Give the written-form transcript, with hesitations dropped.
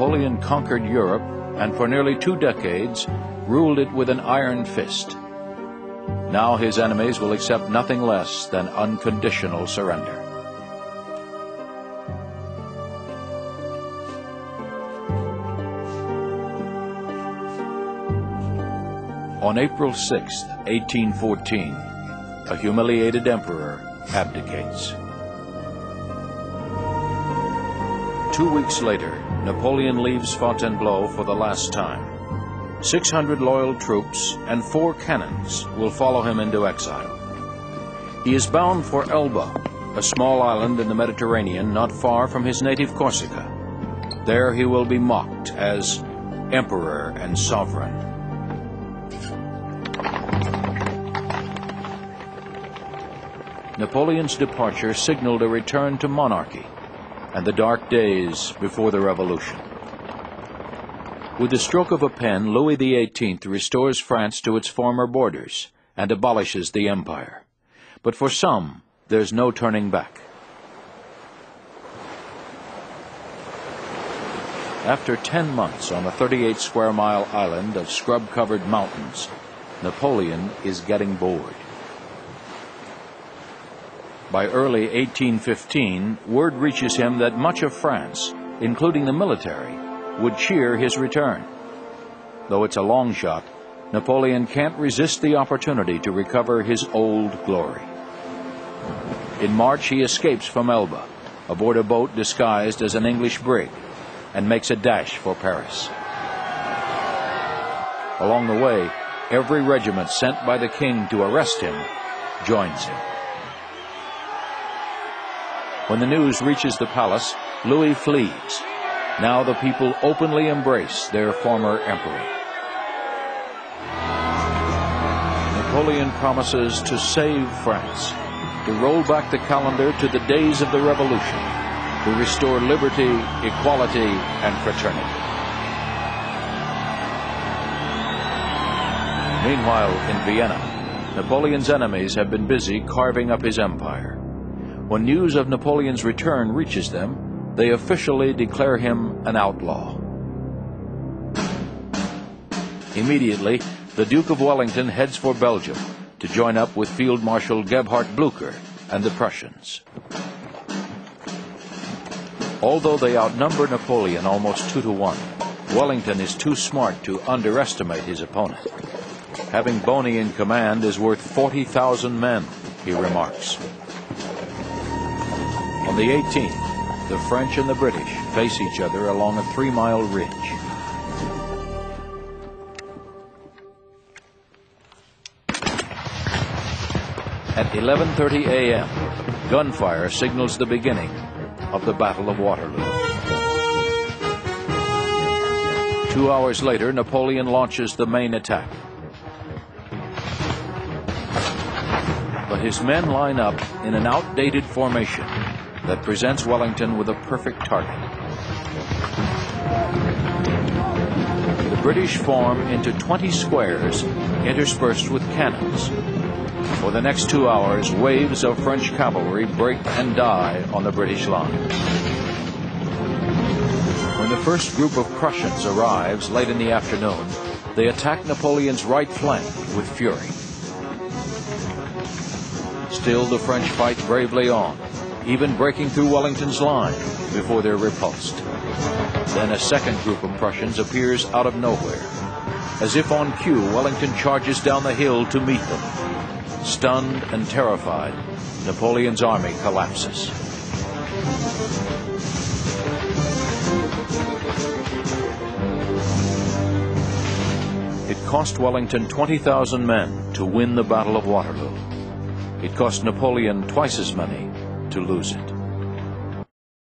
Napoleon conquered Europe and for nearly 2 decades ruled it with an iron fist. Now his enemies will accept nothing less than unconditional surrender. On April 6, 1814, a humiliated emperor abdicates. 2 weeks later, Napoleon leaves Fontainebleau for the last time. 600 loyal troops and 4 cannons will follow him into exile. He is bound for Elba, a small island in the Mediterranean not far from his native Corsica. There he will be mocked as emperor and sovereign. Napoleon's departure signaled a return to monarchy and the dark days before the Revolution. With the stroke of a pen, Louis XVIII restores France to its former borders and abolishes the empire. But for some, there's no turning back. After 10 months on a 38-square-mile island of scrub-covered mountains, Napoleon is getting bored. By early 1815, word reaches him that much of France, including the military, would cheer his return. Though it's a long shot, Napoleon can't resist the opportunity to recover his old glory. In March, he escapes from Elba, aboard a boat disguised as an English brig, and makes a dash for Paris. Along the way, every regiment sent by the king to arrest him joins him. When the news reaches the palace, Louis flees. Now the people openly embrace their former emperor. Napoleon promises to save France, to roll back the calendar to the days of the Revolution, to restore liberty, equality, and fraternity. Meanwhile, in Vienna, Napoleon's enemies have been busy carving up his empire. When news of Napoleon's return reaches them, they officially declare him an outlaw. Immediately, the Duke of Wellington heads for Belgium to join up with Field Marshal Gebhard Blücher and the Prussians. Although they outnumber Napoleon almost 2 to 1, Wellington is too smart to underestimate his opponent. Having Boney in command is worth 40,000 men, he remarks. On the 18th, the French and the British face each other along a 3-mile ridge. At 11:30 a.m., gunfire signals the beginning of the Battle of Waterloo. 2 hours later, Napoleon launches the main attack. But his men line up in an outdated formation that presents Wellington with a perfect target. The British form into 20 squares interspersed with cannons. For the next 2 hours, waves of French cavalry break and die on the British line. When the first group of Prussians arrives late in the afternoon, they attack Napoleon's right flank with fury. Still, the French fight bravely on, even breaking through Wellington's line before they're repulsed. Then a second group of Prussians appears out of nowhere. As if on cue, Wellington charges down the hill to meet them. Stunned and terrified, Napoleon's army collapses. It cost Wellington 20,000 men to win the Battle of Waterloo. It cost Napoleon twice as many to lose it.